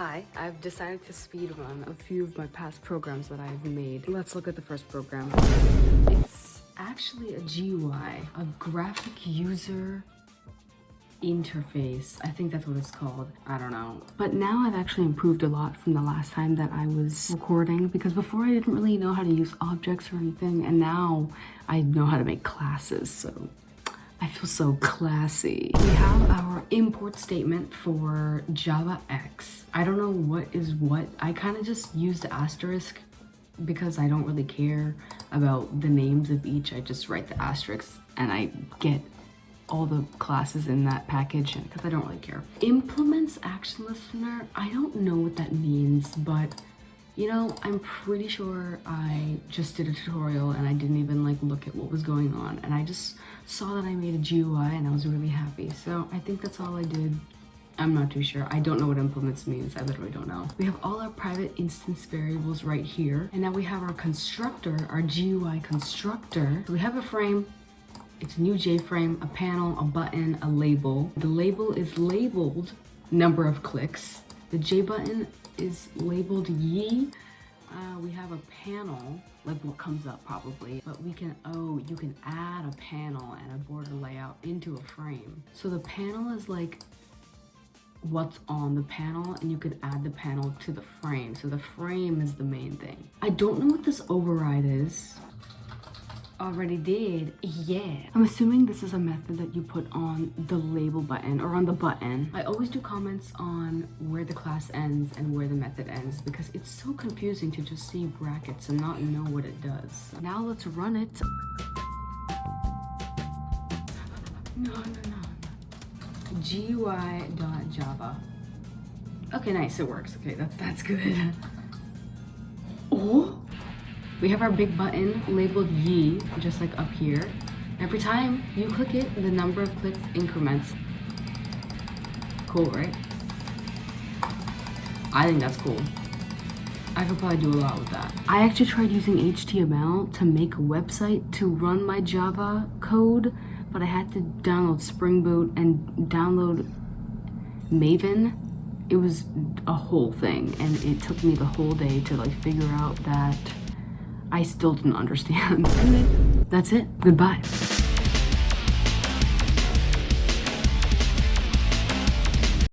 Hi, I've decided to speedrun a few of my past programs that I've made. Let's look at the first program. It's actually a GUI, a graphic user interface. I think that's what it's called. I don't know. But now I've actually improved a lot from the last time that I was recording, because before I didn't really know how to use objects or anything, and now I know how to make classes, so I feel so classy. We have our import statement for Java X. I don't know what is what. I kind of just used asterisk because I don't really care about the names of each. I just write the asterisk and I get all the classes in that package because I don't really care. Implements action listener. I don't know what that means, but you know, I'm pretty sure I just did a tutorial and I didn't even like look at what was going on, and I just saw that I made a GUI and I was really happy. So I think that's all I did. I'm not too sure. I don't know what implements means. I literally don't know. We have all our private instance variables right here. And now we have our constructor, our GUI constructor. So we have a frame. It's a new JFrame, a panel, a button, a label. The label is labeled number of clicks. The J button is labeled ye. We have a panel, like what comes up probably, but we can, you can add a panel and a border layout into a frame. So the panel is like what's on the panel, and you could add the panel to the frame. So the frame is the main thing. I don't know what this override is. Already did, yeah. I'm assuming this is a method that you put on the label button or on the button. I always do comments on where the class ends and where the method ends because it's so confusing to just see brackets and not know what it does. Now let's run it. No. GUI.java. Okay, nice, it works. Okay, that's good. Oh! We have our big button labeled ye, just like up here. Every time you click it, the number of clicks increments. Cool, right? I think that's cool. I could probably do a lot with that. I actually tried using HTML to make a website to run my Java code, but I had to download Spring Boot and download Maven. It was a whole thing, and it took me the whole day to like figure out that I still didn't understand. Anyway, that's it. Goodbye.